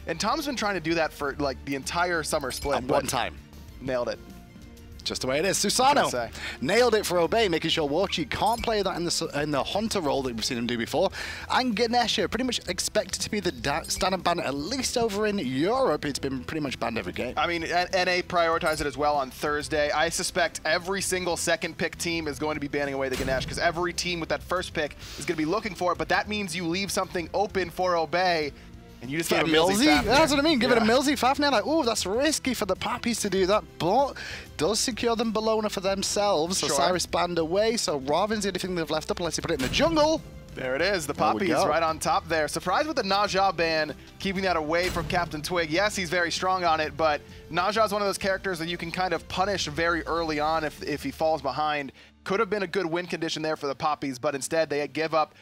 And Tom's been trying to do that for like the entire summer split. One time. Nailed it. Just the way it is. Susano nailed it for Obey, making sure Warchi can't play that in the Hunter role that we've seen him do before. And Ganesha, pretty much expected to be the standard ban, at least over in Europe. It's been pretty much banned every game. I mean, NA prioritized it as well on Thursday. I suspect every single second pick team is going to be banning away the Ganesh, because every team with that first pick is going to be looking for it, but that means you leave something open for Obey. And you just get a Millsy. That's what I mean. Give it a Millsy Fafnir. Like, oh, that's risky for the Papis to do that, but does secure them Bellona for themselves. So Cyrus banned away. So Raven's the only thing they've left up unless you put it in the jungle. There it is, the Papis right on top there. Surprised with the Naja ban, keeping that away from Captain Twig. Yes, he's very strong on it, but Naja is one of those characters that you can kind of punish very early on if he falls behind. Could have been a good win condition there for the Papis, but instead they give up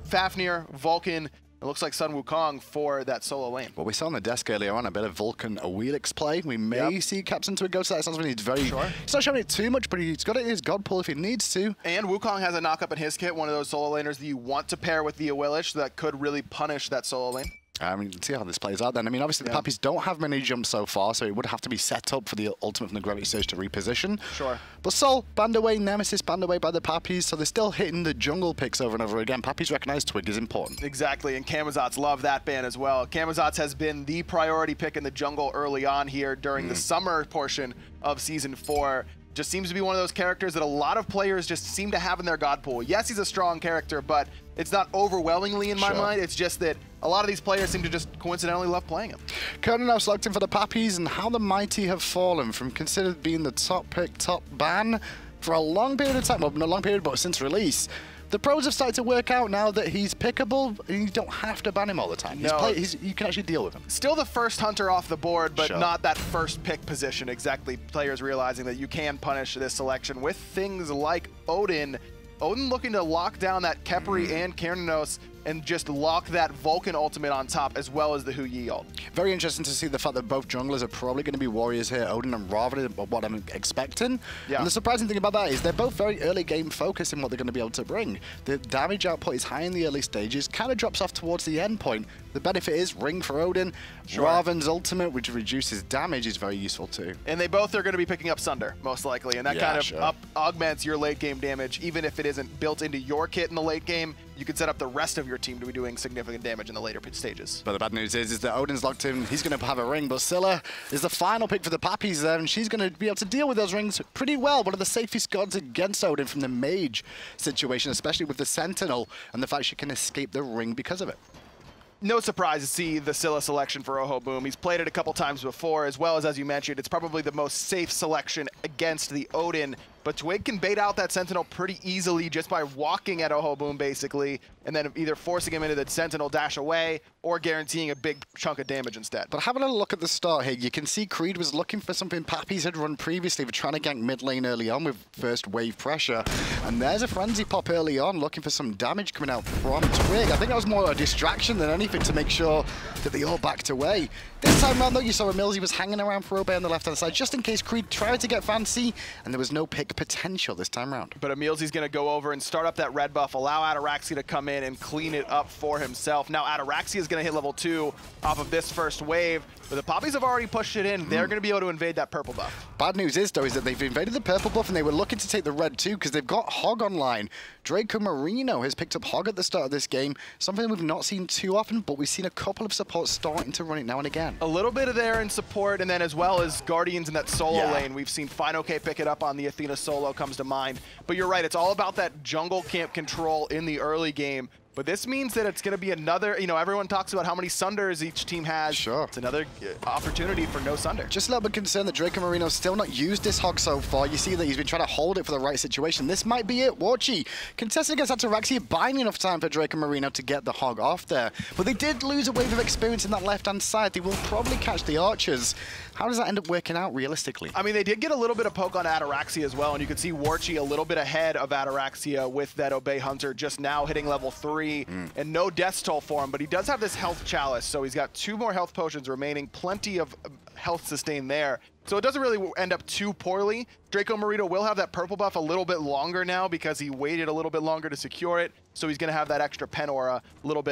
Fafnir, Vulcan. It looks like Sun Wukong for that solo lane. Well, we saw on the desk earlier on a bit of Vulcan Awelix play. We may see Captain Twig go to that. Sounds like he's very... He's not showing it too much, but he's got it in his God pull if he needs to. And Wukong has a knock-up in his kit, one of those solo laners that you want to pair with the Awelix that could really punish that solo lane. I mean, let's see how this plays out then. I mean, obviously the Papis don't have many jumps so far, so it would have to be set up for the ultimate from the Gravity Surge to reposition. But Sol banned away, Nemesis banned away by the Papis, so they're still hitting the jungle picks over and over again. Papis recognize Twig is important. Exactly, and Camazotz love that ban as well. Camazotz has been the priority pick in the jungle early on here during the summer portion of Season 4. Just seems to be one of those characters that a lot of players just seem to have in their God pool. Yes, he's a strong character, but it's not overwhelmingly in my mind. It's just that a lot of these players seem to just coincidentally love playing him. Kurnow locked in for the Papis, and how the mighty have fallen from considered being the top pick, top ban for a long period of time. Well, not a long period, but since release. The pros have started to work out now that he's pickable, and you don't have to ban him all the time. You can actually deal with him. Still the first hunter off the board, but not that first pick position. Exactly. Players realizing that you can punish this selection with things like Odin. Odin looking to lock down that Khepri and Kernos and just lock that Vulcan ultimate on top, as well as the Hu Yi ult. Very interesting to see the fact that both junglers are probably going to be warriors here, Odin and Raven, what I'm expecting. And the surprising thing about that is they're both very early game focused in what they're going to be able to bring. The damage output is high in the early stages, kind of drops off towards the end point. The benefit is Ring for Odin. Raven's ultimate, which reduces damage, is very useful too. And they both are going to be picking up Sunder, most likely, and that kind of augments your late game damage. Even if it isn't built into your kit in the late game, you can set up the rest of your team to be doing significant damage in the later stages. But the bad news is that Odin's locked in. He's going to have a ring, but Scylla is the final pick for the Papis there, and she's going to be able to deal with those rings pretty well. One of the safest gods against Odin from the mage situation, especially with the Sentinel, and the fact she can escape the ring because of it. No surprise to see the Scylla selection for Ohoboom. He's played it a couple times before, as well as you mentioned, it's probably the most safe selection against the Odin. But Twig can bait out that Sentinel pretty easily just by walking at Ohoboom, basically, and then either forcing him into the Sentinel dash away or guaranteeing a big chunk of damage instead. But having a look at the start here, you can see Creed was looking for something Papis had run previously. We're trying to gank mid lane early on with first wave pressure. And there's a Frenzy pop early on, looking for some damage coming out from Twig. I think that was more a distraction than anything to make sure that they all backed away. This time around, though, you saw Millsy was hanging around for Obey on the left-hand side, just in case Creed tried to get fancy, and there was no pick potential this time around. But Emilzy's going to go over and start up that red buff, allow Ataraxia to come in and clean it up for himself. Now Ataraxia is going to hit level 2 off of this first wave, but the Papis have already pushed it in. They're going to be able to invade that purple buff. Bad news is, though, is that they've invaded the purple buff, and they were looking to take the red too, because they've got Hog online. Draco Marino has picked up Hog at the start of this game, something we've not seen too often, but we've seen a couple of supports starting to run it now and again. A little bit of there in support, and then as well as Guardians in that solo lane. We've seen FineOK pick it up on the Athena solo, comes to mind. But you're right, it's all about that jungle camp control in the early game. But this means that it's going to be another, everyone talks about how many Sunders each team has. It's another opportunity for no Sunder. Just a little bit concerned that Draco Marino's still not used this Hog so far. You see that he's been trying to hold it for the right situation. This might be it. Warchi contesting against Ataraxia, buying enough time for Draco Marino to get the Hog off there. But they did lose a wave of experience in that left-hand side. They will probably catch the archers. How does that end up working out realistically? I mean, they did get a little bit of poke on Ataraxia as well, and you can see Warchi a little bit ahead of Ataraxia with that Obey Hunter just now hitting level 3, and no death toll for him, but he does have this health chalice, so he's got 2 more health potions remaining, plenty of health sustain there. So it doesn't really end up too poorly. Draco Marino will have that purple buff a little bit longer now because he waited a little bit longer to secure it. so he's going to have that extra pen aura a little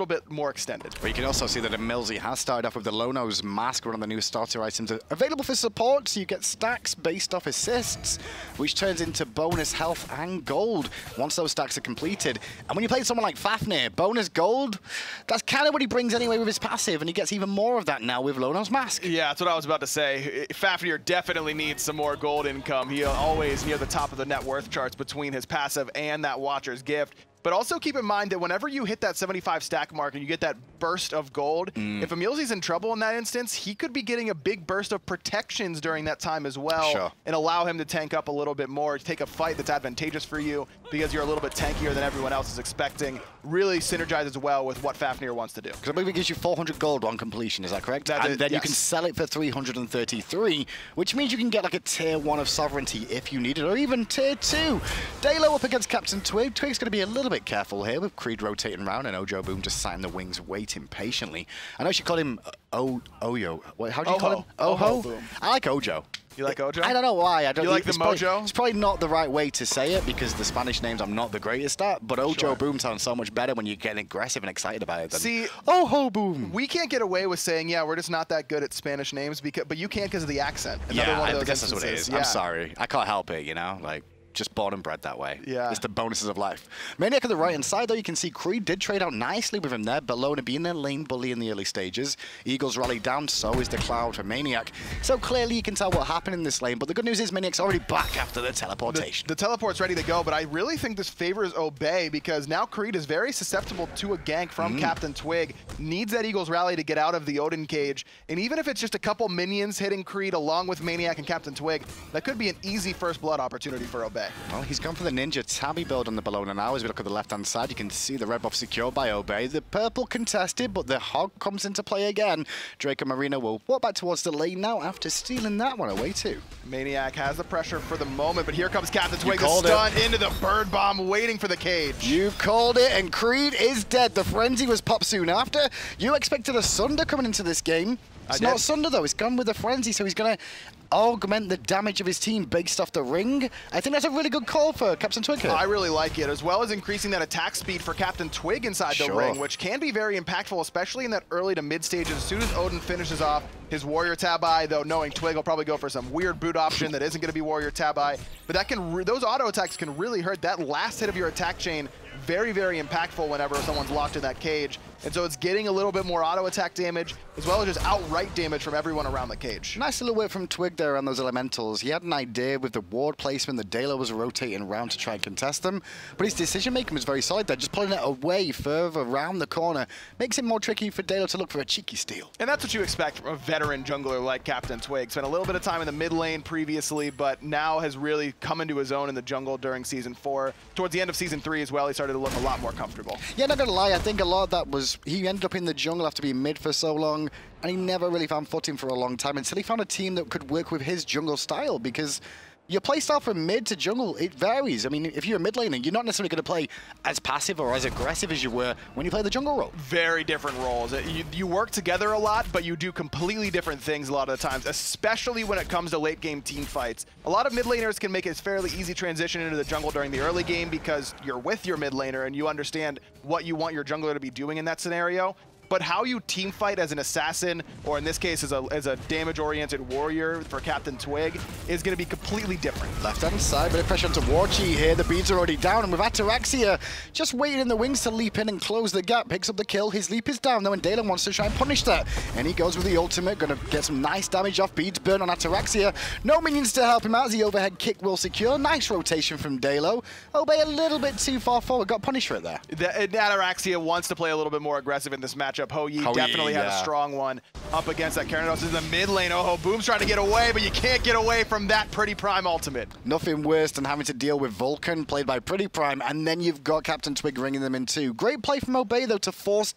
bit more extended. But you can also see that Millsy has started off with the Lono's mask, one of the new starter items available for support, so you get stacks based off assists, which turns into bonus health and gold once those stacks are completed. And when you play someone like Fafnir, bonus gold, that's kind of what he brings anyway with his passive, and he gets even more of that now with Lono's mask. Yeah, that's what I was about to say. Fafnir definitely needs some more gold income. He's always near the top of the net worth charts between his passive and that Watcher's Gift. But also keep in mind that whenever you hit that 75 stack mark and you get that burst of gold, if Emilzy's in trouble in that instance, he could be getting a big burst of protections during that time as well, and allow him to tank up a little bit more, take a fight that's advantageous for you because you're a little bit tankier than everyone else is expecting. Really synergizes well with what Fafnir wants to do. Because I believe it gives you 400 gold on completion, is that correct? And then you can sell it for 333, which means you can get like a tier 1 of sovereignty if you need it, or even tier 2. Dalo up against Captain Twig. Twig's going to be a little bit careful here with Creed rotating around and Ojo Boom just sat in the wings waiting patiently. I know she called him Oyo. How do you call him? Oho? Boom. I like Ojo. You like Ojo? I don't know why. You like the Mojo? It's probably not the right way to say it because the Spanish names I'm not the greatest at, but Ojo Boom sounds so much better when you get aggressive and excited about it than See, Oho Boom. We can't get away with saying, yeah, we're just not that good at Spanish names, but you can't because of the accent. Yeah, I guess that's what it is. Yeah. I'm sorry. I can't help it, you know? Like, just born and bred that way. Yeah. It's the bonuses of life. Maniac on the right-hand side, though, you can see Creed did trade out nicely with him there. Bellona being their lane bully in the early stages. Eagles rally down, so is the Cloud for Maniac. So clearly you can tell what happened in this lane, but the good news is Maniac's already back after the teleportation. The teleport's ready to go, but I really think this favors Obey because now Creed is very susceptible to a gank from Captain Twig. Needs that Eagles rally to get out of the Odin cage, and even if it's just a couple minions hitting Creed along with Maniac and Captain Twig, that could be an easy first blood opportunity for Obey. Well, he's gone for the Ninja Tabby build on the Bellona now. As we look at the left-hand side, you can see the red buff secured by Obey. The purple contested, but the Hog comes into play again. Draco Marino will walk back towards the lane now after stealing that one away too. Maniac has the pressure for the moment, but here comes Captain Twig, the stun into the bird bomb, waiting for the cage. You called it, and Creed is dead. The frenzy was popped soon after. You expected a Sunder coming into this game. It's not Sunder, though. It's gone with the frenzy, so he's going to augment the damage of his team based off the ring. I think that's a really good call for Captain Twig here. I really like it, as well as increasing that attack speed for Captain Twig inside the ring, which can be very impactful, especially in that early to mid stages. As soon as Odin finishes off his Warrior Tabi, though knowing Twig will probably go for some weird boot option that isn't going to be Warrior Tabi, but that can those auto attacks can really hurt. That last hit of your attack chain, very, very impactful whenever someone's locked in that cage. And so it's getting a little bit more auto attack damage, as well as just outright damage from everyone around the cage. Nice little work from Twig there on those elementals. He had an idea with the ward placement that Dalo was rotating around to try and contest them, but his decision making was very solid there. Just pulling it away further around the corner makes it more tricky for Dalo to look for a cheeky steal. And that's what you expect from a veteran jungler like Captain Twig. Spent a little bit of time in the mid lane previously, but now has really come into his own in the jungle during Season 4. Towards the end of Season 3 as well, he started to look a lot more comfortable. Yeah, not gonna lie, I think a lot of that was he ended up in the jungle after being mid for so long, and he never really found footing for a long time until he found a team that could work with his jungle style, because your playstyle from mid to jungle, it varies. I mean, if you're a mid laner, you're not necessarily going to play as passive or as aggressive as you were when you play the jungle role. Very different roles. You work together a lot, but you do completely different things a lot of the times, especially when it comes to late game team fights. A lot of mid laners can make it a fairly easy transition into the jungle during the early game because you're with your mid laner and you understand what you want your jungler to be doing in that scenario. But how you team fight as an assassin, or in this case as a damage-oriented warrior for Captain Twig, is going to be completely different. Left-hand side, bit of pressure onto Warchi here. The beads are already down, and with Ataraxia just waiting in the wings to leap in and close the gap. Picks up the kill. His leap is down, though, and Dalen wants to try and punish that. And he goes with the ultimate, going to get some nice damage off. Beads burn on Ataraxia. No minions to help him out as the overhead kick will secure. Nice rotation from Dalo. Obey a little bit too far forward. Got punished for it there. Ataraxia wants to play a little bit more aggressive in this matchup. Hou-Yi definitely had a strong one up against that. Karanos is in the mid lane. Oh, Boom's trying to get away, but you can't get away from that Pretty Prime ultimate. Nothing worse than having to deal with Vulcan, played by Pretty Prime, and then you've got Captain Twig ringing them in too. Great play from Obey, though, to force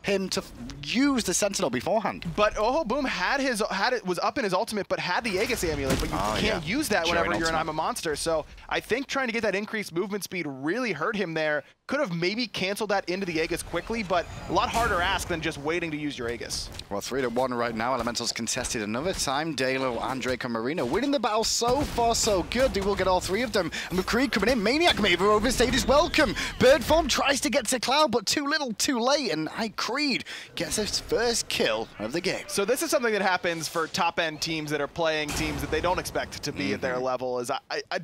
him to use the Sentinel beforehand. But Oho Boom was up in his ultimate, but had the Aegis amulet, but you can't use that whenever you're an I'm a Monster. So I think trying to get that increased movement speed really hurt him there. Could have maybe canceled that into the Aegis quickly, but a lot harder ask than just waiting to use your Aegis. Well, 3-1 right now. Elementals contested another time. Dalo and Draco Marino winning the battle so far, so good. They will get all three of them. And with Creed coming in, Maniac may have overstayed his welcome. Bird form tries to get to Cloud, but too little, too late. And Creed gets his first kill of the game. So this is something that happens for top-end teams that are playing teams that they don't expect to be at their level.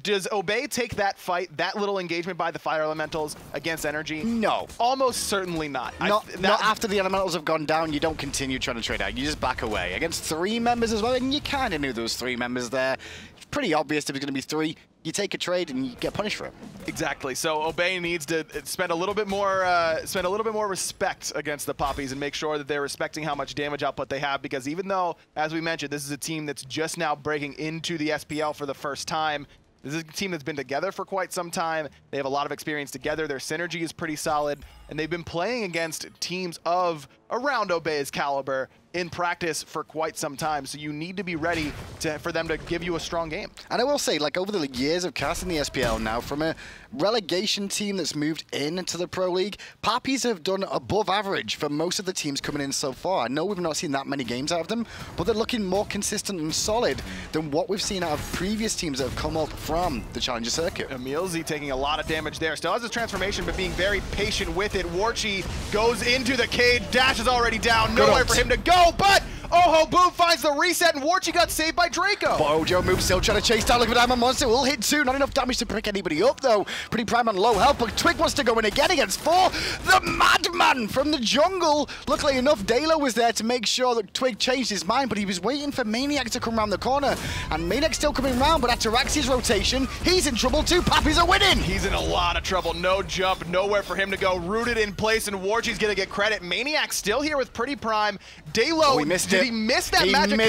Does Obey take that fight, that little engagement by the Fire Elementals against Energy? No. Almost certainly not. Not after the Elementals have gone down. You don't continue trying to trade out. You just back away. Against 3 members as well, and you kind of knew there was 3 members there. It's pretty obvious if it's going to be 3. You take a trade and you get punished for it. Exactly. So Obey needs to spend a little bit more respect against the Papis and make sure that they're respecting how much damage output they have, because even though, as we mentioned, this is a team that's just now breaking into the SPL for the first time, this is a team that's been together for quite some time. They have a lot of experience together. Their synergy is pretty solid, and they've been playing against teams of around Obey's caliber in practice for quite some time. So you need to be ready for them to give you a strong game. And I will say, like, over the years of casting the SPL now, from a relegation team that's moved into the Pro League, Papis have done above average for most of the teams coming in so far. I know we've not seen that many games out of them, but they're looking more consistent and solid than what we've seen out of previous teams that have come up from the Challenger circuit. Emilzy taking a lot of damage there. Still has his transformation, but being very patient with it. Warchi goes into the cage. Dash is already down. Nowhere for him to go, but Oho Boom finds the reset, and Warchi got saved by Draco. But Ojo moves, still trying to chase down. Look at Diamond Monster. Will hit 2. Not enough damage to pick anybody up, though. Pretty prime on low health, but Twig wants to go in again against 4. The Madman from the jungle. Luckily enough, Dalo was there to make sure that Twig changed his mind, but he was waiting for Maniac to come around the corner. And Maniac's still coming around, but after Raxi's rotation, he's in trouble too. Papis are winning. He's in a lot of trouble. No jump, nowhere for him to go. Rooted in place, and Warchi's going to get credit. Maniac still here with pretty prime. Dalo, did he miss that magic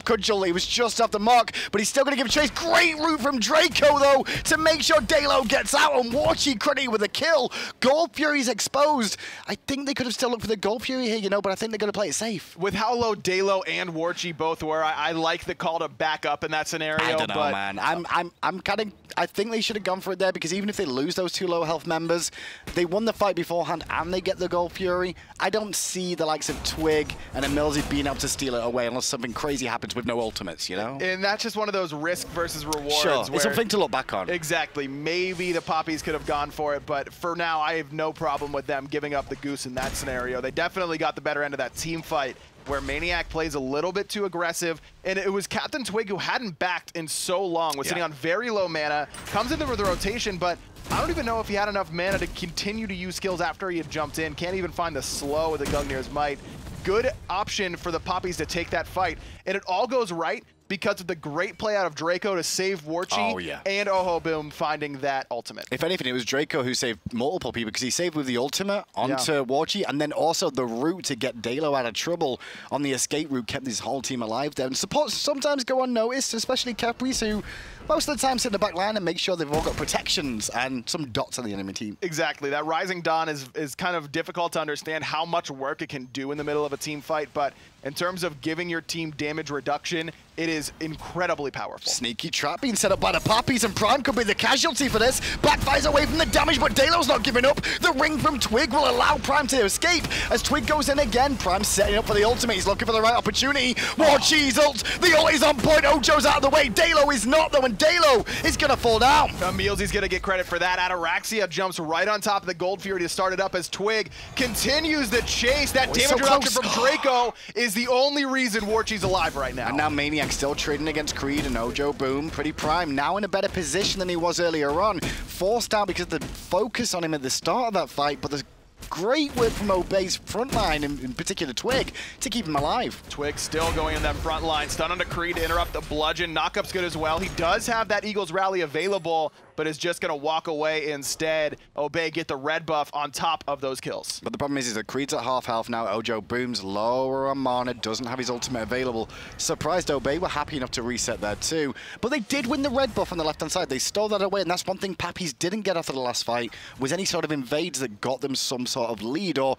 cudgel? He was just off the mark, but he's still going to give chase. Great route from Draco, though, to make sure Dalo gets out, and Warchi credit with a kill. Gold Fury's exposed. I think they could have still looked for the Gold Fury here, you know, but I think they're going to play it safe. With how low Dalo and Warchi both were, I like the call to back up in that scenario. I don't know, man. I think they should have gone for it there, because even if they lose those 2 low health members, they won the fight beforehand and they get the Gold Fury. I don't see the likes of Twig and Emilzy being able to steal it away unless something crazy happens with no ultimates, you know? And that's just one of those risk versus rewards. Sure, it's something to look back on. Exactly. Maybe the Papis could have gone for it, but for now, I have no problem with them giving up the goose in that scenario. They definitely got the better end of that team fight, where Maniac plays a little bit too aggressive, and it was Captain Twig, who hadn't backed in so long, was sitting on very low mana, comes into the rotation, but I don't even know if he had enough mana to continue to use skills after he had jumped in. Can't even find the slow with the Gungnir's Might. Good option for the Papis to take that fight, and it all goes right because of the great play out of Draco to save Warchi and Oho Boom finding that ultimate. If anything, it was Draco who saved multiple people, because he saved with the ultimate onto Warchi, and then also the route to get Dalo out of trouble on the escape route kept his whole team alive there. And supports sometimes go unnoticed, especially Capris, who most of the time sit in the back line and make sure they've all got protections and some dots on the enemy team. Exactly. That Rising Dawn is kind of difficult to understand how much work it can do in the middle of a team fight, but in terms of giving your team damage reduction, it is incredibly powerful. Sneaky trap being set up by the Papis, and Prime could be the casualty for this. Backfires away from the damage, but Dalo's not giving up. The ring from Twig will allow Prime to escape. As Twig goes in again, Prime's setting up for the ultimate. He's looking for the right opportunity. Warchi's ult. The ult is on point. Ojo's out of the way. Dalo is not, though, and Dalo is going to fall down. Emilzy's going to get credit for that. Ataraxia jumps right on top of the Gold Fury to start it up as Twig continues the chase. That damage reduction from Draco is the only reason Warchi's alive right now. And now Maniac still trading against Creed and Ojo Boom. Pretty prime, now in a better position than he was earlier on. Forced out because of the focus on him at the start of that fight, but there's great work from Obey's front line, in particular Twig, to keep him alive. Twig still going in that front line. Stun onto Creed to interrupt the bludgeon. Knockup's good as well. He does have that Eagles Rally available, but is just going to walk away instead. Obey get the red buff on top of those kills. But the problem is that Creed's at half health now. Ojo Boom's lower on mana, doesn't have his ultimate available. Surprised Obey were happy enough to reset there too. But they did win the red buff on the left-hand side. They stole that away, and that's one thing Papis didn't get after the last fight, was any sort of invades that got them some sort of lead, or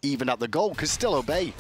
even at the goal, because still Obey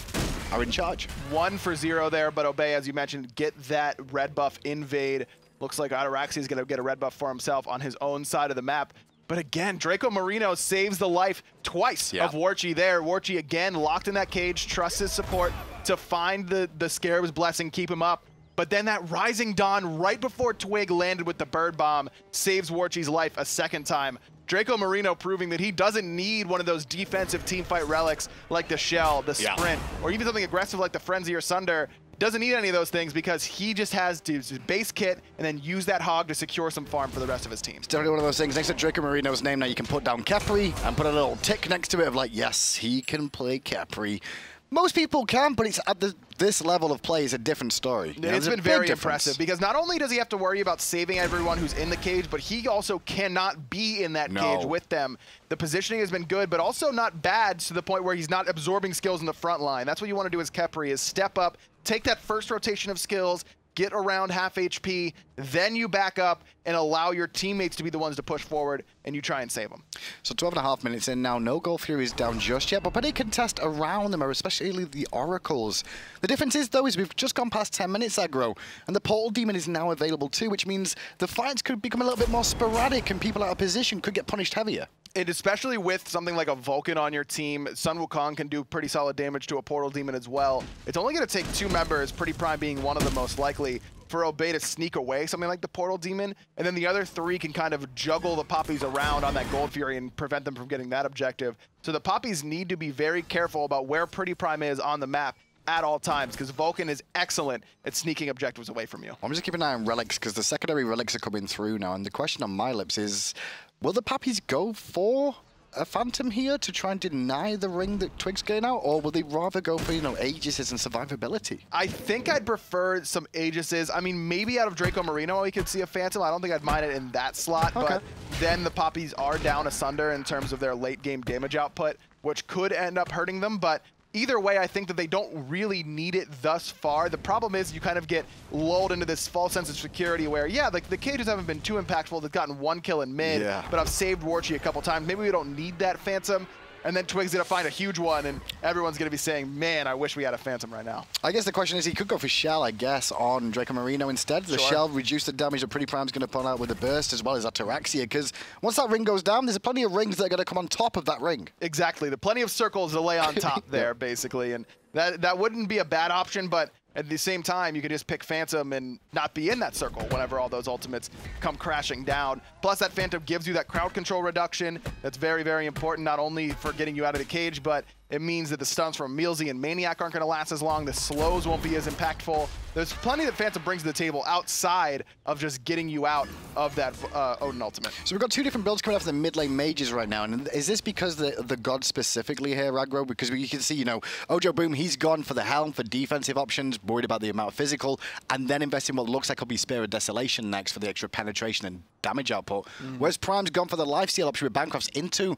are in charge. 1 for 0 there, but Obey, as you mentioned, get that red buff invade. Looks like Ataraxia is going to get a red buff for himself on his own side of the map. But again, Draco Marino saves the life twice of Warchi there. Warchi again locked in that cage, trusts his support to find the Scarab's Blessing, keep him up. But then that Rising Dawn right before Twig landed with the Bird Bomb saves Warchi's life a second time. Draco Marino proving that he doesn't need one of those defensive teamfight relics like the Shell, the Sprint, or even something aggressive like the Frenzy or Sunder. Doesn't need any of those things because he just has to use his base kit and then use that hog to secure some farm for the rest of his team. It's definitely one of those things. Next to Draco Marino's name, now you can put down Capri and put a little tick next to it of like, yes, he can play Capri. Most people can, but it's at this level of play is a different story. It's been very impressive because not only does he have to worry about saving everyone who's in the cage, but he also cannot be in that cage with them. The positioning has been good, but also not bad to the point where he's not absorbing skills in the front line. That's what you want to do as Kepri, is step up, take that first rotation of skills, get around half HP, then you back up and allow your teammates to be the ones to push forward, and you try and save them. So 12.5 minutes in now, no Gold Fury is down just yet, but plenty of contest around them, especially the Oracles. The difference is, though, is we've just gone past 10 minutes aggro, and the Portal Demon is now available too, which means the fights could become a little bit more sporadic, and people out of position could get punished heavier. And especially with something like a Vulcan on your team, Sun Wukong can do pretty solid damage to a Portal Demon as well. It's only going to take 2 members, Pretty Prime being one of the most likely, for Obey to sneak away something like the Portal Demon, and then the other 3 can kind of juggle the Poppies around on that Gold Fury and prevent them from getting that objective. So the Poppies need to be very careful about where Pretty Prime is on the map at all times, because Vulcan is excellent at sneaking objectives away from you. I'm just keeping an eye on relics, because the secondary relics are coming through now, and the question on my lips is, will the Poppies go for a Phantom here to try and deny the ring that Twig's getting out, or will they rather go for, you know, Aegises and survivability? I think I'd prefer some Aegises. I mean, maybe out of Draco Marino we could see a Phantom. I don't think I'd mind it in that slot, but then the Poppies are down asunder in terms of their late game damage output, which could end up hurting them, but either way, I think that they don't really need it thus far. The problem is you kind of get lulled into this false sense of security where, yeah, like the cages haven't been too impactful. They've gotten 1 kill in mid, but I've saved Warchi a couple times. Maybe we don't need that Phantom. And then Twig's going to find a huge one, and everyone's going to be saying, man, I wish we had a Phantom right now. I guess the question is, he could go for Shell, I guess, on Draco Marino instead. The Shell reduce the damage that Pretty Prime's going to pull out with the burst, as well as Ataraxia, because once that ring goes down, there's plenty of rings that are going to come on top of that ring. Exactly. The plenty of circles to lay on top there, basically. And that wouldn't be a bad option, but at the same time, you could just pick Phantom and not be in that circle whenever all those ultimates come crashing down. Plus, that Phantom gives you that crowd control reduction. That's very, very important, not only for getting you out of the cage, but it means that the stuns from Mealsy and Maniac aren't going to last as long. The slows won't be as impactful. There's plenty that Phantom brings to the table outside of just getting you out of that Odin ultimate. So we've got 2 different builds coming off the mid lane mages right now. And is this because the gods specifically here, aggro? Because you can see, you know, Ojo Boom, he's gone for the Helm for defensive options, worried about the amount of physical, and then investing what looks like will be Spear of Desolation next for the extra penetration and damage output. Whereas Prime's gone for the lifesteal option with Bancrofts into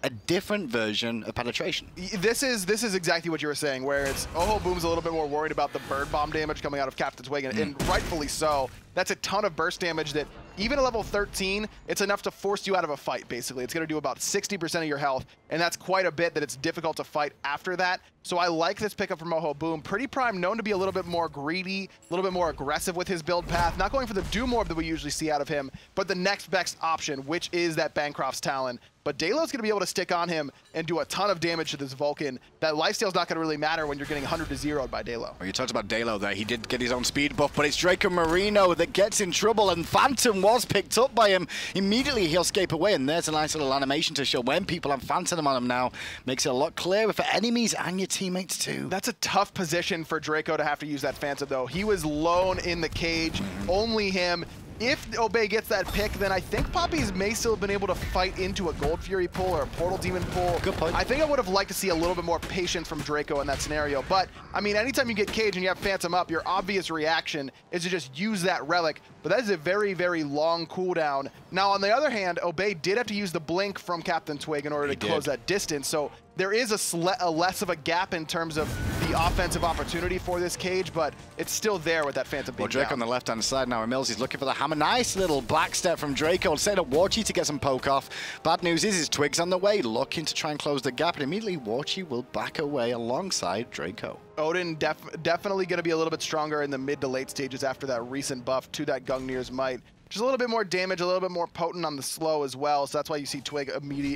a different version of penetration. This is exactly what you were saying, where it's Ojo Boom's a little bit more worried about the bird bomb damage coming out of Captain Twig, and rightfully so. That's a ton of burst damage that, even at level 13, it's enough to force you out of a fight, basically. It's going to do about 60% of your health, and that's quite a bit that it's difficult to fight after that. So I like this pickup from Ojo Boom. Pretty Prime known to be a little bit more greedy, a little bit more aggressive with his build path. Not going for the Doom Orb that we usually see out of him, but the next best option, which is that Bancroft's Talon. But Dalo's going to be able to stick on him and do a ton of damage to this Vulcan. That lifesteal's not going to really matter when you're getting 100 to 0'd by Dalo. Well, you talked about Dalo there. He did get his own speed buff, but it's Draco Marino that gets in trouble, and Phantom was picked up by him. Immediately he'll escape away, and there's a nice little animation to show when people have Phantom on him now. Makes it a lot clearer for enemies and your teammates too. That's a tough position for Draco to have to use that Phantom, though. He was lone in the cage, only him. If Obey gets that pick, then I think Papis may still have been able to fight into a Gold Fury pull or a Portal Demon pull. Good point. I think I would have liked to see a little bit more patience from Draco in that scenario. But, I mean, anytime you get cage and you have Phantom up, your obvious reaction is to just use that relic. But that is a very, very long cooldown. Now, on the other hand, Obey did have to use the blink from Captain Twig in order to close that distance. So there is a less of a gap in terms of the offensive opportunity for this cage, but it's still there with that Phantom being Drake down. on the left-hand side now. Mills, he's looking for the Hammer. Nice little back step from Draco, setting up Warchi to get some poke off. Bad news is Twig's on the way, looking to try and close the gap, and immediately Warchi will back away alongside Draco. Odin definitely going to be a little bit stronger in the mid to late stages after that recent buff to that Gungnir's Might. Just a little bit more damage, a little bit more potent on the slow as well, so that's why you see Twig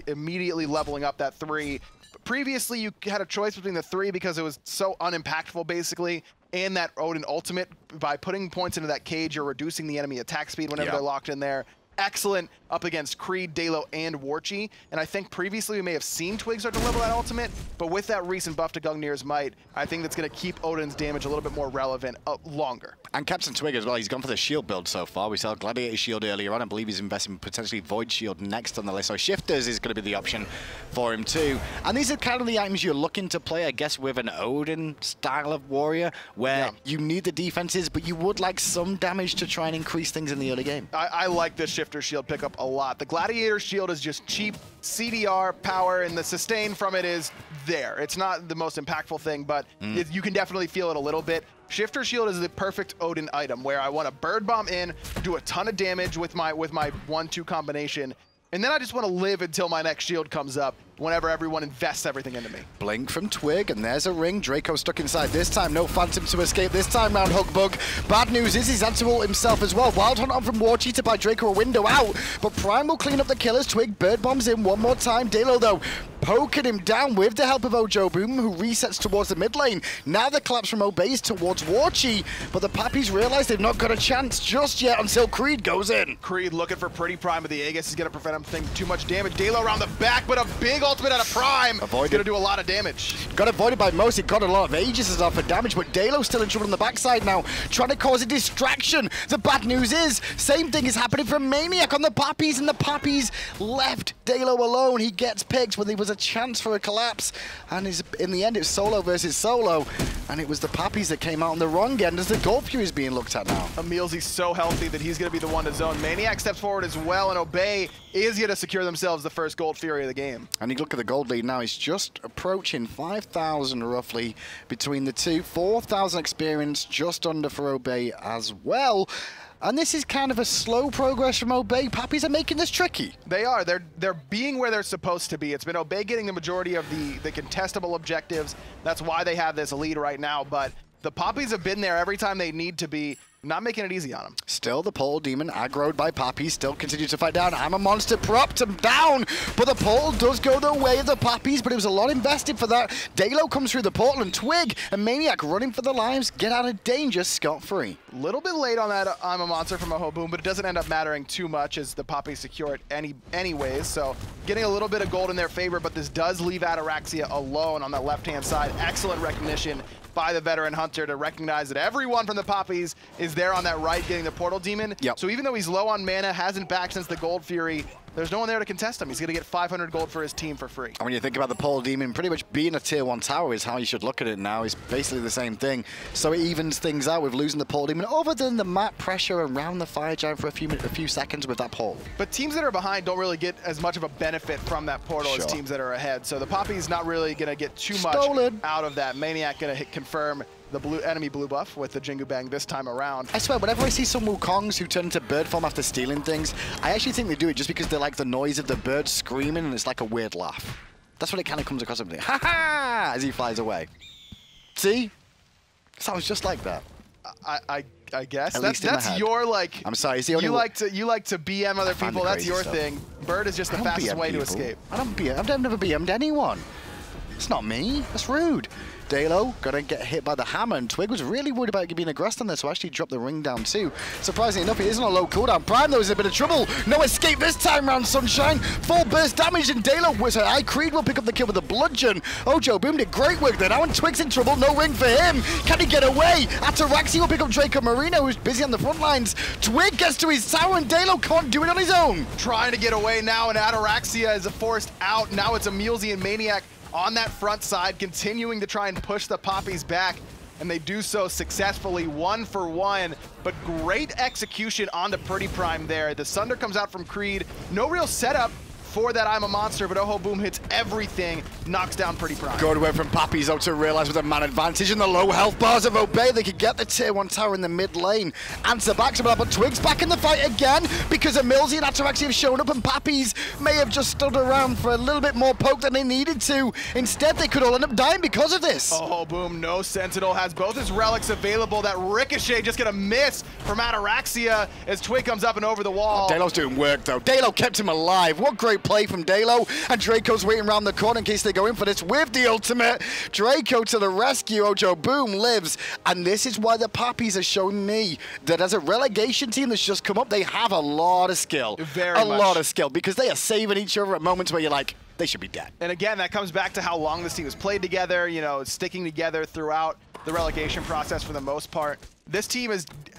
immediately leveling up that 3. Previously, you had a choice between the 3 because it was so unimpactful, basically, and that Odin ultimate. By putting points into that cage, you're reducing the enemy attack speed whenever they're locked in there. Excellent up against Creed, Dalo, and Warchi. And I think previously we may have seen Twig start to level that ultimate, but with that recent buff to Gungnir's Might, I think that's going to keep Odin's damage a little bit more relevant longer. And Captain Twig as well, he's gone for the shield build so far. We saw Gladiator Shield earlier on. I believe he's investing potentially Void Shield next on the list. So Shifters is going to be the option for him too. And these are kind of the items you're looking to play, I guess, with an Odin style of warrior, where you need the defenses, but you would like some damage to try and increase things in the early game. I like this Shifter Shield pickup a lot. The Gladiator Shield is just cheap CDR power, and the sustain from it is there. It's not the most impactful thing, but you can definitely feel it a little bit. Shifter Shield is the perfect Odin item where I want to Bird Bomb in, do a ton of damage with my 1-2 combination, and then I just want to live until my next shield comes up whenever everyone invests everything into me. Blink from Twig, and there's a ring. Draco stuck inside this time. No Phantom to escape this time round, Hugbug. Bad news is he's had to ult himself as well. Wild Hunt on from Warchi to buy Draco a window out, but Prime will clean up the killers. Twig Bird Bombs in one more time. Dalo, though, poking him down with the help of Ojo Boom, who resets towards the mid lane. Now the collapse from Obeys towards Warchi, but the Papis realize they've not got a chance just yet until Creed goes in. Creed looking for pretty Prime, but the Aegis is going to prevent him from taking too much damage. Dalo around the back, but a big ultimate out of Prime. Avoided. Going to do a lot of damage. Got avoided by most. It got a lot of Aegis off for damage, but Dalo's still in trouble on the backside now, trying to cause a distraction. The bad news is, same thing is happening from Maniac on the Papis, and the Papis left Dalo alone. He gets picked when there was a chance for a collapse, and in the end it's solo versus solo, and it was the Papis that came out on the wrong end as the Gold Fury is being looked at now. Emilzy's so healthy that he's going to be the one to zone. Maniac steps forward as well, and Obey is going to secure themselves the first Gold Fury of the game. And you look at the gold lead now, he's just approaching 5,000 roughly between the two. 4,000 experience just under for Obey as well. And this is kind of a slow progress from Obey. Papis are making this tricky. They are. They're being where they're supposed to be. It's been Obey getting the majority of the contestable objectives. That's why they have this lead right now. But the Papis have been there every time they need to be, not making it easy on them. Still the Pole Demon aggroed by Papis, still continues to fight down. I'm a Monster propped him down, but the Pole does go the way of the Papis, but it was a lot invested for that. Dalo comes through the portal, and Twig and Maniac running for the lives, get out of danger scot-free. A little bit late on that I'm a Monster from a Hoboom, but it doesn't end up mattering too much as the Papis secure it anyways, so getting a little bit of gold in their favor, but this does leave Ataraxia alone on the left-hand side. Excellent recognition by the veteran Hunter to recognize that everyone from the Papis is there on that right getting the Portal Demon. So even though he's low on mana, hasn't backed since the Gold Fury, there's no one there to contest him. He's going to get 500 gold for his team for free. And when you think about the Pole Demon, pretty much being a tier 1 tower is how you should look at it now. It's basically the same thing. So it evens things out with losing the Pole Demon, other than the map pressure around the Fire Giant for a few seconds with that pole. But teams that are behind don't really get as much of a benefit from that portal as teams that are ahead. So the Papis not really going to get too much out of that. Maniac going to hit confirm the enemy blue buff with the Jingu Bang this time around. I swear, whenever I see some Wukongs who turn into bird form after stealing things, I actually think they do it just because they like the noise of the bird screaming, and it's like a weird laugh. That's what it kind of comes across with me. Ha ha! As he flies away. See? Sounds just like that. I guess that's your like. I'm sorry. It's the only you like to BM other people. That's your thing. Bird is just the fastest way to escape. I've never BM'd anyone. It's not me. That's rude. Dalo gonna get hit by the hammer, and Twig was really worried about being aggressed on this, so actually dropped the ring down too. Surprisingly enough, he isn't on a low cooldown. Prime though is in a bit of trouble. No escape this time round, Sunshine. Full burst damage, and Dalo was her. Creed will pick up the kill with a bludgeon. Ojo Boom did great work there. Now when Twig's in trouble, no ring for him. Can he get away? Ataraxi will pick up Draco Marino, who's busy on the front lines. Twig gets to his tower, and Dalo can't do it on his own. Trying to get away now, and Ataraxia is forced out. Now it's Emilzy and Maniac on that front side, continuing to try and push the Papis back, and they do so successfully, 1 for 1, but great execution onto Pretty Prime there. The Sunder comes out from Creed, no real setup for that I'm a Monster, but Oho Boom hits everything, knocks down Pretty Prime. Good way from Papis though to realize with a man advantage in the low health bars of Obey, they could get the tier 1 tower in the mid lane. Answer back to that, but Twig's back in the fight again because Emilzy and Ataraxi have shown up, and Papis may have just stood around for a little bit more poke than they needed to. Instead, they could all end up dying because of this. Oho Boom, no Sentinel, has both his relics available. That Ricochet just gonna miss from Ataraxia as Twig comes up and over the wall. Dalo's doing work though. Dalo kept him alive. What great play from Dalo. And Draco's waiting around the corner in case they go in for this with the ultimate. Draco to the rescue. Ojo Boom lives. And this is why the Papis are showing me that as a relegation team that's just come up, they have a lot of skill. Very much. A lot of skill because they are saving each other at moments where you're like, they should be dead. And again, that comes back to how long this team has played together, you know, sticking together throughout the relegation process for the most part. This team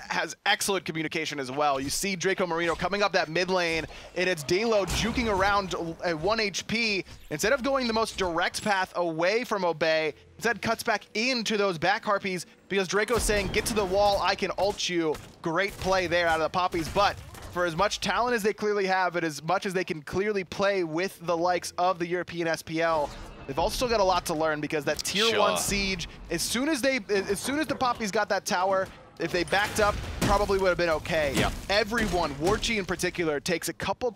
has excellent communication as well. You see Draco Marino coming up that mid lane, and it's Dalo juking around at 1 HP. Instead of going the most direct path away from Obey, instead cuts back into those back harpies because Draco's saying, get to the wall, I can ult you. Great play there out of the Papis, but for as much talent as they clearly have, and as much as they can clearly play with the likes of the European SPL, they've also still got a lot to learn because that tier 1 siege, as soon as the Papis got that tower, if they backed up, probably would have been okay. Yeah. Everyone, Warchi in particular, takes a couple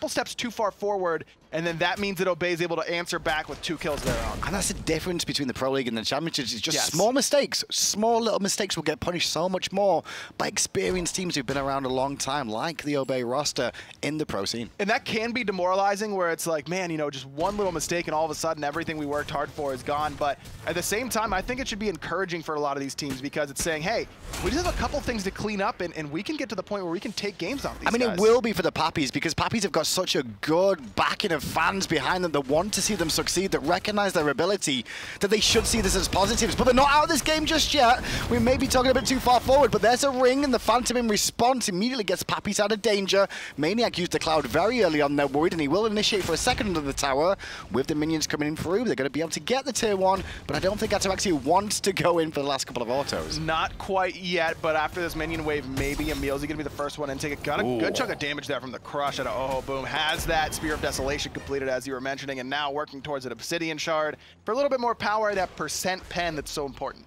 steps too far forward, and then that means that Obey is able to answer back with 2 kills there on. And that's the difference between the Pro League and the Championships. It's just small mistakes. Small little mistakes will get punished so much more by experienced teams who've been around a long time, like the Obey roster in the pro scene. And that can be demoralizing where it's like, man, you know, just one little mistake and all of a sudden everything we worked hard for is gone. But at the same time, I think it should be encouraging for a lot of these teams because it's saying, hey, we just have a couple things to clean up and we can get to the point where we can take games off these guys. It will be for the Papis because Papis have got such a good backing of fans behind them that want to see them succeed, that recognize their ability, that they should see this as positives. But they're not out of this game just yet. We may be talking a bit too far forward, but there's a ring and the Phantom in response immediately gets Papis out of danger. Maniac used the Cloud very early on, they're worried, and he will initiate for a second under the tower. With the minions coming in through, they're going to be able to get the tier 1, but I don't think Ataraxi wants to go in for the last couple of autos. Not quite yet, but after this minion wave, maybe Emilzy going to be the first one and take a good chunk of damage there from the crush out of Oho Boom. Has that Spear of Desolation completed, as you were mentioning, and now working towards an Obsidian Shard for a little bit more power, that percent pen that's so important.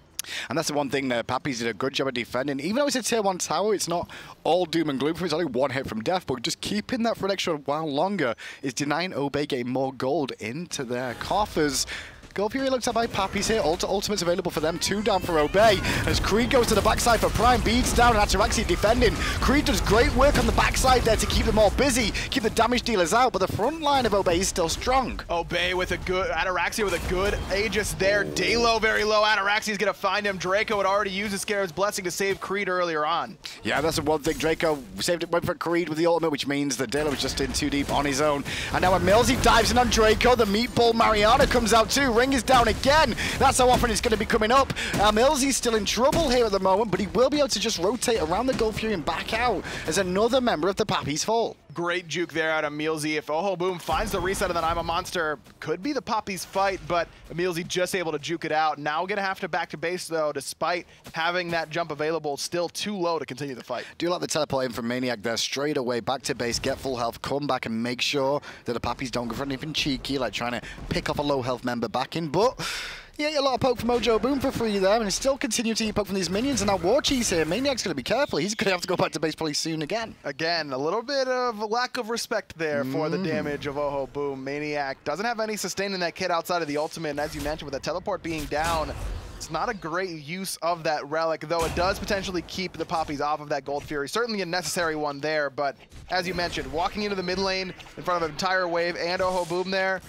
And that's the one thing that Papis did a good job of defending. Even though it's a tier 1 tower, it's not all doom and gloom for him. It's only 1 hit from death, but just keeping that for an extra while longer is denying Obey getting more gold into their coffers. Gold Fury looked at by Papis here. Ultimate's available for them. 2 down for Obey. As Creed goes to the backside for Prime. Beads down and Ataraxi defending. Creed does great work on the backside there to keep them all busy, keep the damage dealers out, but the front line of Obey is still strong. Obey with a good, Ataraxia with a good Aegis there. Dalo very low. Ataraxia's going to find him. Draco had already used his Scarab's Blessing to save Creed earlier on. Yeah, that's the one thing. Draco saved it, went for Creed with the ultimate, which means that Dalo was just in too deep on his own. And now Emilzy dives in on Draco. The Meatball Mariana comes out too. Ring is down again. That's how often it's going to be coming up. Emilzy's still in trouble here at the moment, but he will be able to just rotate around the Gold Fury and back out as another member of the Papis fall. Great juke there out of Emilzy. If Oho Boom finds the reset of that I'm a Monster, could be the Papis fight, but Emilzy just able to juke it out. Now going to have to back to base though, despite having that jump available, still too low to continue the fight. Do you like the teleport in from Maniac there? Straight away, back to base, get full health, come back and make sure that the Papis don't go for anything cheeky, like trying to pick off a low health member back in, but yeah, a lot of poke from Ojo Boom for free there, and he's still continuing to eat poke from these minions, and now Warchi's here. Maniac's going to be careful. He's going to have to go back to base probably soon again. Again, a little bit of lack of respect there for the damage of Oho Boom. Maniac doesn't have any sustain in that kit outside of the ultimate, and as you mentioned, with that teleport being down, it's not a great use of that relic, though it does potentially keep the Papis off of that Gold Fury. Certainly a necessary one there, but as you mentioned, walking into the mid lane in front of an entire wave and Oho Boom there,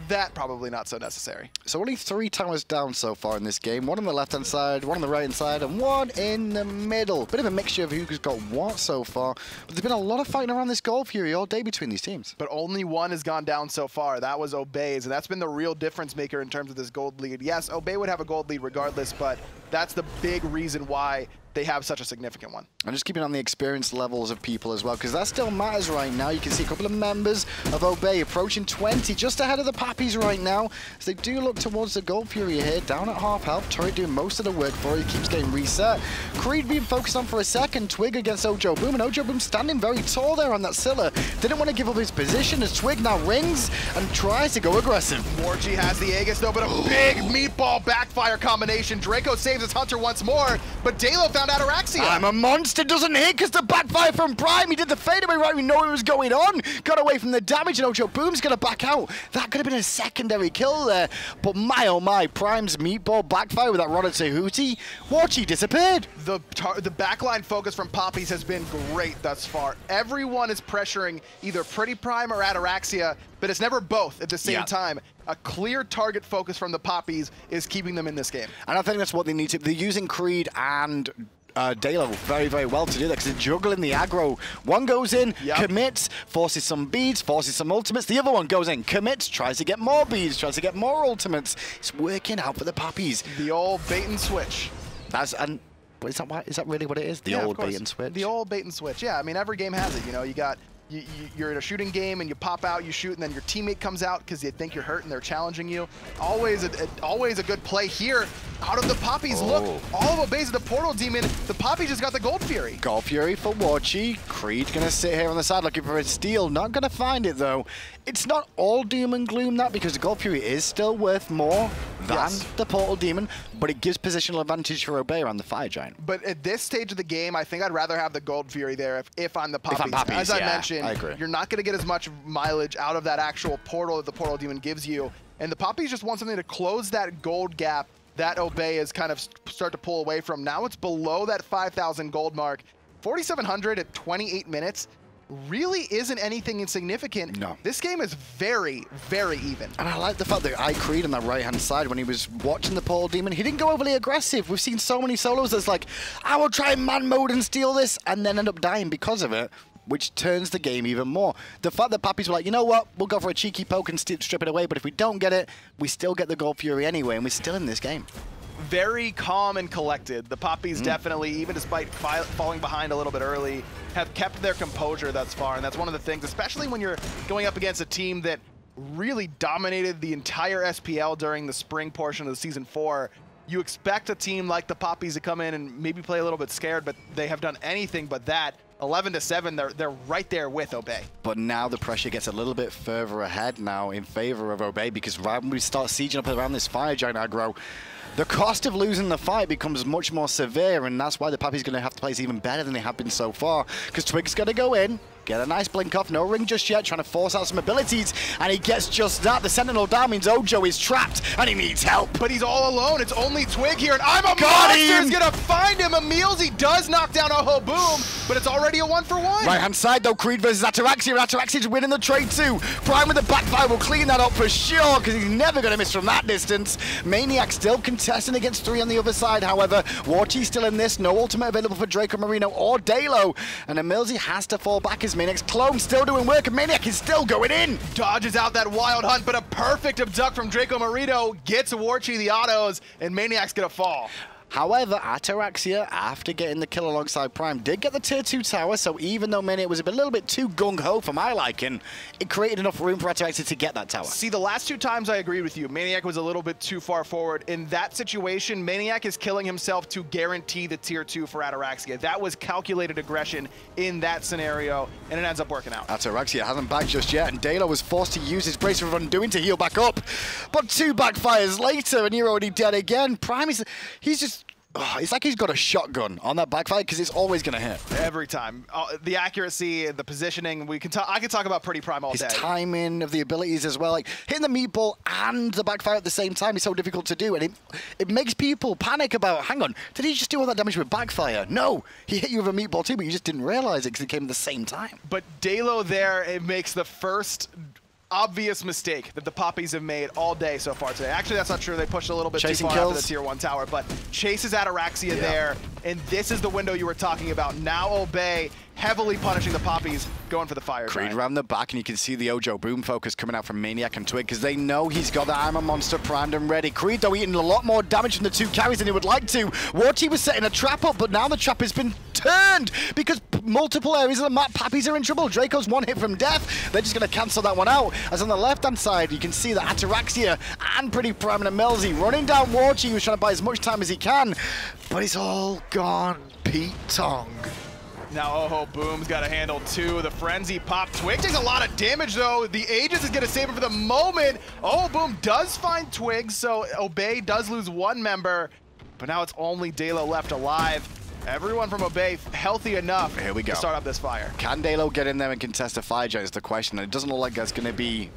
that probably not so necessary. So only 3 towers down so far in this game. 1 on the left-hand side, 1 on the right-hand side, and 1 in the middle. Bit of a mixture of who's got what so far. But there's been a lot of fighting around this Gold Fury all day between these teams. But only 1 has gone down so far. That was Obey's, and that's been the real difference maker in terms of this gold lead. Yes, Obey would have a gold lead regardless, but That's the big reason why they have such a significant one. I'm just keeping on the experience levels of people as well, because that still matters right now. You can see a couple of members of Obey approaching 20, just ahead of the Papis right now, as they do look towards the Gold Fury here, down at half health. Turret doing most of the work for it, keeps getting reset. Creed being focused on for a second, Twig against Ojo Boom, and Ojo Boom standing very tall there on that Scylla. Didn't want to give up his position as Twig now rings and tries to go aggressive. Morchi has the Aegis though, but a big meatball backfire combination. Draco saves his Hunter once more, but Dalo found Ataraxia. I'm a monster, doesn't hit because the backfire from Prime. He did the fadeaway right, we know what was going on. Got away from the damage, and Ojo Boom's going to back out. That could have been a secondary kill there, but my oh my, Prime's meatball backfire with that Rodder Tahuti. Morchi disappeared. The backline focus from Papis has been great thus far. Everyone is pressuring either Pretty Prime or Ataraxia, but it's never both at the same time. A clear target focus from the Papis is keeping them in this game. And I think that's what they need to. They're using Creed and Dalo very, very well to do that, because they're juggling the aggro. One goes in, commits, forces some beads, forces some ultimates. The other one goes in, commits, tries to get more beads, tries to get more ultimates. It's working out for the Papis. The old bait and switch. Is that really what it is? The old bait and switch? The old bait and switch, yeah. I mean, every game has it, you know. You're in a shooting game and you pop out, you shoot, and then your teammate comes out because they think you're hurt and they're challenging you. Always a good play here. Out of the Papis, look, all of Obey's at the Portal Demon. The Papis just got the Gold Fury. Gold Fury for Morchi. Creed gonna sit here on the side looking for a steal. Not gonna find it though. It's not all doom and gloom that, because the Gold Fury is still worth more than the Portal Demon, but it gives positional advantage for Obey around the Fire Giant. But at this stage of the game, I think I'd rather have the Gold Fury there if I'm the Papis. If I'm Papis, as I mentioned, I agree. You're not going to get as much mileage out of that actual portal that the Portal Demon gives you. And the Papis just want something to close that gold gap that Obey is kind of start to pull away from. Now it's below that 5,000 gold mark. 4,700 at 28 minutes really isn't anything insignificant. No. This game is very, very even. And I like the fact that Creed on that right-hand side, when he was watching the Portal Demon, he didn't go overly aggressive. We've seen so many solos that's like, I will try man mode and steal this, and then end up dying because of it, which turns the game even more. The fact that Papis were like, you know what, we'll go for a cheeky poke and strip it away, but if we don't get it, we still get the Gold Fury anyway, and we're still in this game. Very calm and collected. The Papis definitely, even despite falling behind a little bit early, have kept their composure thus far, and that's one of the things, especially when you're going up against a team that really dominated the entire SPL during the spring portion of the Season 4. You expect a team like the Papis to come in and maybe play a little bit scared, but they have done anything but that. 11-7, they're right there with Obey. But now the pressure gets a little bit further ahead now in favor of Obey, because right when we start sieging up around this Fire Giant aggro, the cost of losing the fight becomes much more severe, and that's why the Papis going to have to place even better than they have been so far, because Twig's going to go in, get a nice blink off, no ring just yet, trying to force out some abilities, and he gets just that. The Sentinel down means Ojo is trapped, and he needs help. But he's all alone. It's only Twig here, and I'm a monster is going to find him. Emil's, he does knock down Ojo Boom, but it's already a 1-for-1. Right-hand side, though, Creed versus Ataraxia, and Ataraxia's winning the trade, too. Prime with the backfire will clean that up for sure, because he's never going to miss from that distance. Maniac still contesting against 3 on the other side, however. Warchi's still in this. No ultimate available for Draco Marino or Dalo, and Emilzy has to fall back as Maniac's clone still doing work, and Maniac is still going in. Dodges out that wild hunt, but a perfect abduct from Draco Marino gets Warchi the autos, and Maniac's gonna fall. However, Ataraxia, after getting the kill alongside Prime, did get the tier 2 tower, so even though Maniac was a little bit too gung-ho for my liking, it created enough room for Ataraxia to get that tower. See, the last 2 times I agreed with you. Maniac was a little bit too far forward. In that situation, Maniac is killing himself to guarantee the tier 2 for Ataraxia. That was calculated aggression in that scenario, and it ends up working out. Ataraxia hasn't backed just yet, and Dalo was forced to use his Brace of Undoing to heal back up. But 2 backfires later, and you're already dead again. Prime is, he's just, it's like he's got a shotgun on that backfire, because it's always going to hit. Every time. The accuracy, the positioning, I can talk about Pretty Prime all day. His timing of the abilities as well. Like, hitting the meatball and the backfire at the same time is so difficult to do, and it makes people panic about, hang on, did he just do all that damage with backfire? No, he hit you with a meatball too, but you just didn't realize it because it came at the same time. But Dalo there, it makes the first obvious mistake that the Papis have made all day so far today. Actually, that's not true. They pushed a little bit Chasing too far kills. after the tier 1 tower, but chases Ataraxia there, and this is the window you were talking about. Now Obey heavily punishing the Papis, going for the fire. Creed around the back, and you can see the Ojo boom focus coming out from Maniac and Twig because they know he's got the Armor Monster primed and ready. Creed, though, eating a lot more damage from the 2 carries than he would like to. Warchi was setting a trap up, but now the trap has been turned because multiple areas of the map, Papis are in trouble. Draco's 1 hit from death. They're just going to cancel that one out. As on the left-hand side, you can see that Ataraxia and Pretty Prime and Melzy running down Warchi, who's trying to buy as much time as he can, but it's all gone Pete Tong. Now Oh Boom's got to handle 2. The Frenzy pop. Twig takes a lot of damage, though. The Aegis is going to save it for the moment. Oh Boom does find Twig, so Obey does lose 1 member, but now it's only Dalo left alive. Everyone from Obey healthy enough Here we go. to start up this fire. Can Dalo get in there and contest a fire giant is the question. And it doesn't look like that's going to be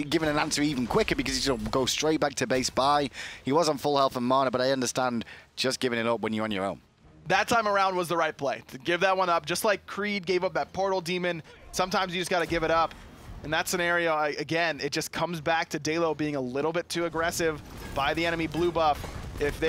given an answer even quicker because he's going to go straight back to base buy. He was on full health and mana, but I understand just giving it up when you're on your own. That time around was the right play, to give that one up. Just like Creed gave up that Portal Demon, sometimes you just got to give it up. In that scenario, again, it just comes back to Dalo being a little bit too aggressive by the enemy blue buff. If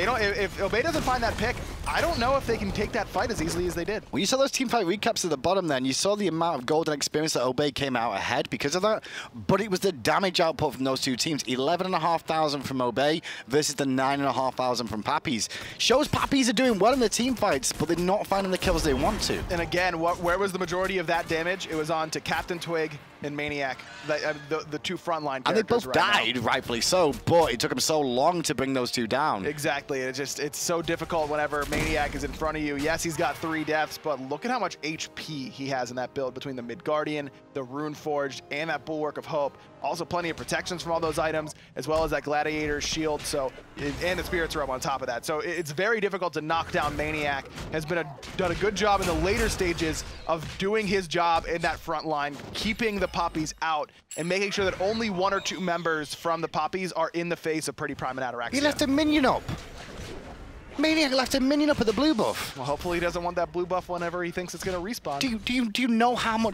Obey doesn't find that pick, I don't know if they can take that fight as easily as they did. Well, you saw those team fight recaps at the bottom then. You saw the amount of golden experience that Obey came out ahead because of that, but it was the damage output from those 2 teams. 11,500 from Obey versus the 9,500 from Papis. Shows Papis are doing well in the team fights, but they're not finding the kills they want to. And again, where was the majority of that damage? It was on to Captain Twig and Maniac, the 2 frontline characters. And they both died, rightfully so, but it took them so long to bring those 2 down. Exactly. It's so difficult whenever Maniac is in front of you. Yes, he's got 3 deaths, but look at how much HP he has in that build between the Midgardian, the Rune Forged, and that Bulwark of Hope. Also plenty of protections from all those items, as well as that Gladiator's shield, and the Spirit's Robe on top of that. So it's very difficult to knock down Maniac. Has done a good job in the later stages of doing his job in that front line, keeping the Papis out, and making sure that only 1 or 2 members from the Papis are in the face of Pretty Prime and Ataraxia. He left a minion up. Maniac left a minion up with the blue buff. Well, hopefully he doesn't want that blue buff whenever he thinks it's going to respawn. Do you know how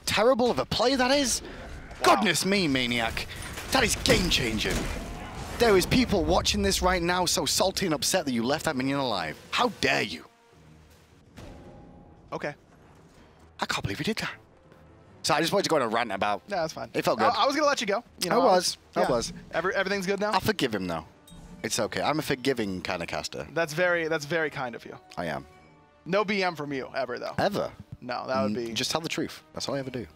terrible of a play that is? Wow. Goodness me, Maniac. That is game-changing. There is people watching this right now so salty and upset that you left that minion alive. How dare you? Okay. I can't believe you did that. So I just wanted to go on a rant about... No, that's fine. It felt good. I was going to let you go. You know, I was. Everything's good now? I'll forgive him, though. It's okay. I'm a forgiving kind of caster. That's very kind of you. I am. No BM from you, ever, though. Ever? No, that would be... Just tell the truth. That's all I ever do.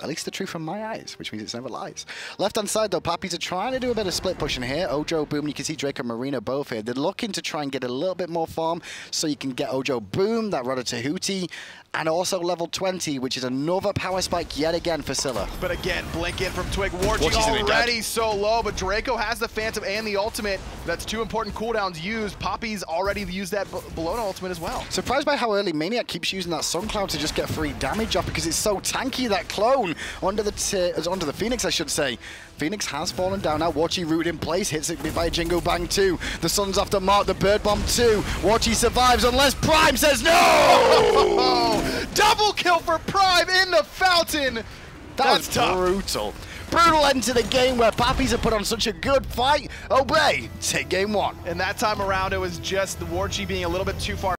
At least the truth from my eyes, which means it's never lies. Left-hand side, though, Papis are trying to do a bit of split pushing here. Ojo Boom, you can see Drake and Marina both here. They're looking to try and get a little bit more farm so you can get Ojo Boom, that Rudder Tahuti, and also level 20, which is another power spike yet again for Scylla. But again, blink in from Twig. Warchi already so low, but Draco has the Phantom and the ultimate. That's 2 important cooldowns used. Papis already used that Bologna ultimate as well. Surprised by how early Maniac keeps using that Sun Cloud to just get free damage off because it's so tanky, that clone onto the Phoenix, I should say. Phoenix has fallen down now. Warchi root in place, hits it by Jingo Bang 2. The Sun's off the mark, the Bird Bomb 2. Warchi survives unless Prime says no! Double kill for Prime in the fountain! That's tough. Brutal. Brutal end to the game where Papis have put on such a good fight. Obey, take game 1. And that time around, it was just the Warchi being a little bit too far